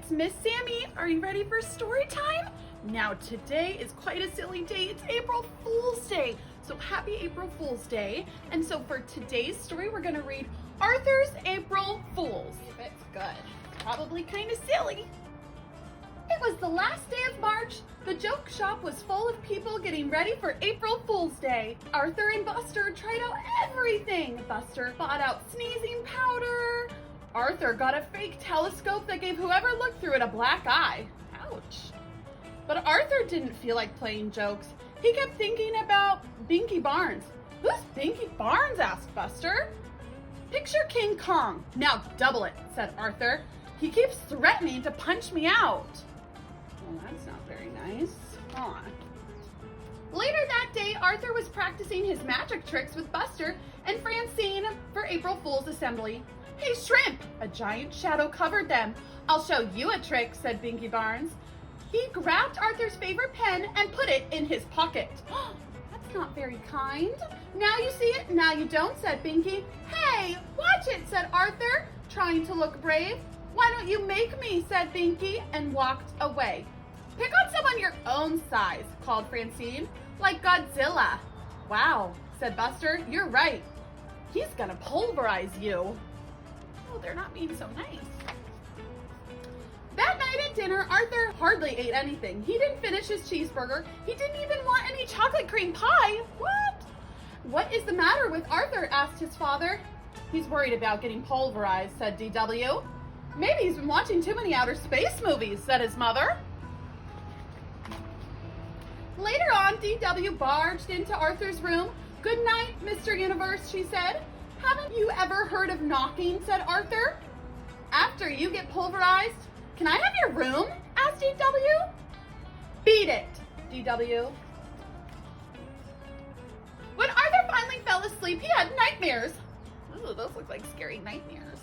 it's Miss Sammy. Are you ready for story time? Now today is quite a silly day. It's April Fool's Day. So happy April Fool's Day. And so for today's story, we're gonna read Arthur's April Fools. It's good. Probably kind of silly. It was the last day of March. The joke shop was full of people getting ready for April Fool's Day. Arthur and Buster tried out everything. Buster bought out sneezing powder. Arthur got a fake telescope that gave whoever looked through it a black eye. Ouch. But Arthur didn't feel like playing jokes. He kept thinking about Binky Barnes. Who's Binky Barnes? Asked Buster. Picture King Kong. Now double it, said Arthur. He keeps threatening to punch me out. Well, that's not very nice. Come on. Later that day, Arthur was practicing his magic tricks with Buster and Francine for April Fool's assembly. Hey, Shrimp! A giant shadow covered them. I'll show you a trick, said Binky Barnes. He grabbed Arthur's favorite pen and put it in his pocket. Oh, that's not very kind. Now you see it, now you don't, said Binky. Hey, watch it, said Arthur, trying to look brave. Why don't you make me, said Binky, and walked away. Pick on someone your own size, called Francine, like Godzilla. Wow, said Buster, you're right. He's gonna pulverize you. Oh, they're not being so nice. That night at dinner, Arthur hardly ate anything. He didn't finish his cheeseburger. He didn't even want any chocolate cream pie. What? What is the matter with Arthur? Asked his father. He's worried about getting pulverized, said DW. Maybe he's been watching too many outer space movies, said his mother. Later on, DW barged into Arthur's room. Good night, Mr. Universe, she said. Haven't you ever heard of knocking, said Arthur. After you get pulverized, can I have your room? Asked DW. Beat it, DW. When Arthur finally fell asleep, he had nightmares. Ooh, those look like scary nightmares.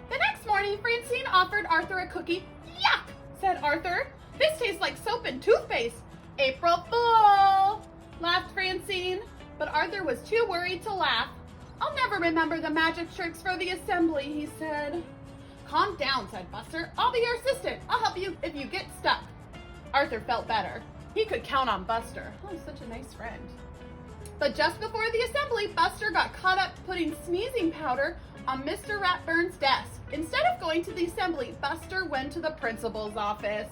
The next morning, Francine offered Arthur a cookie. Yuck, said Arthur. This tastes like soap and toothpaste. April Fool, laughed Francine. But Arthur was too worried to laugh. I'll never remember the magic tricks for the assembly, he said. Calm down, said Buster. I'll be your assistant. I'll help you if you get stuck. Arthur felt better. He could count on Buster. Oh, such a nice friend. But just before the assembly, Buster got caught up putting sneezing powder on Mr. Ratburn's desk. Instead of going to the assembly, Buster went to the principal's office.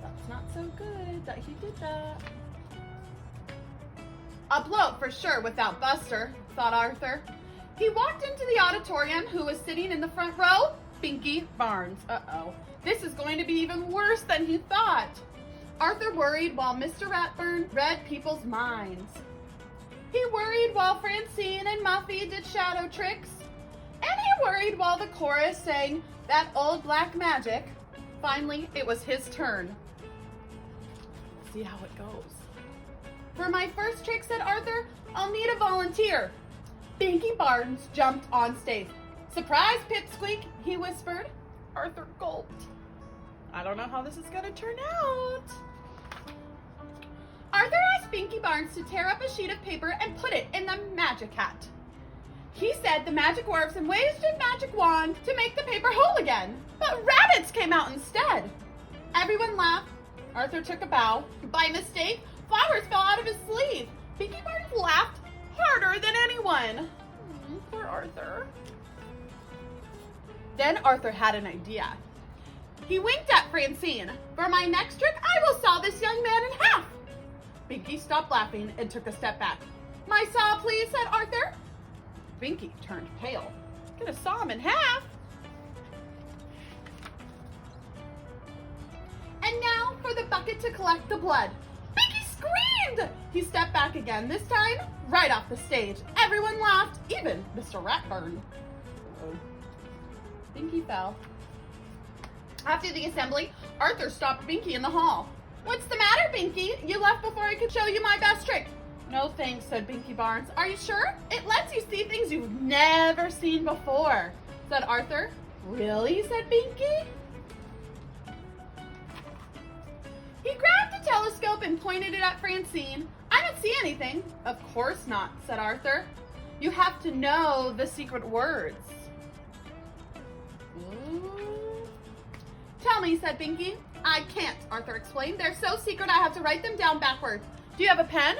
That's not so good that he did that. A blow for sure without Buster, thought Arthur. He walked into the auditorium. Who was sitting in the front row? Binky Barnes. Uh-oh. This is going to be even worse than he thought. Arthur worried while Mr. Ratburn read people's minds. He worried while Francine and Muffy did shadow tricks. And he worried while the chorus sang that old black magic. Finally, it was his turn. Let's see how it goes. For my first trick, said Arthur, I'll need a volunteer. Binky Barnes jumped on stage. Surprise, Pipsqueak, he whispered. Arthur gulped. I don't know how this is going to turn out. Arthur asked Binky Barnes to tear up a sheet of paper and put it in the magic hat. He said the magic works and waved his magic wand to make the paper whole again. But rabbits came out instead. Everyone laughed. Arthur took a bow. By mistake, flowers fell out of his sleeve. Binky Barnes laughed harder than anyone. Poor Arthur. Then Arthur had an idea. He winked at Francine. For my next trick, I will saw this young man in half. Binky stopped laughing and took a step back. My saw, please, said Arthur. Binky turned pale. Gonna saw him in half. And now for the bucket to collect the blood. Binky screamed! He stepped back again, this time right off the stage. Everyone laughed, even Mr. Ratburn. Binky fell. After the assembly, Arthur stopped Binky in the hall. What's the matter, Binky? You left before I could show you my best trick. No thanks, said Binky Barnes. Are you sure? It lets you see things you've never seen before, said Arthur. Really, said Binky. He grabbed a telescope and pointed it at Francine. I don't see anything. Of course not, said Arthur. You have to know the secret words. Ooh. Tell me, said Binky. I can't, Arthur explained. They're so secret I have to write them down backwards. Do you have a pen?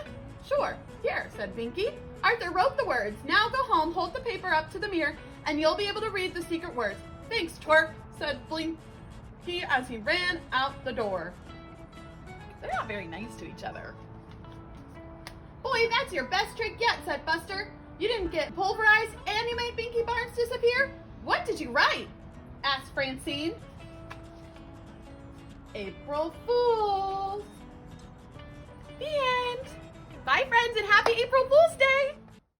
Sure. Here, said Binky. Arthur wrote the words. Now go home, hold the paper up to the mirror, and you'll be able to read the secret words. Thanks, twerp, said Blinky as he ran out the door. They're not very nice to each other. Boy, that's your best trick yet, said Buster. You didn't get pulverized and you made Binky Barnes disappear? What did you write? Asked Francine. April Fools. The end. Bye, friends, and happy April Fool's Day.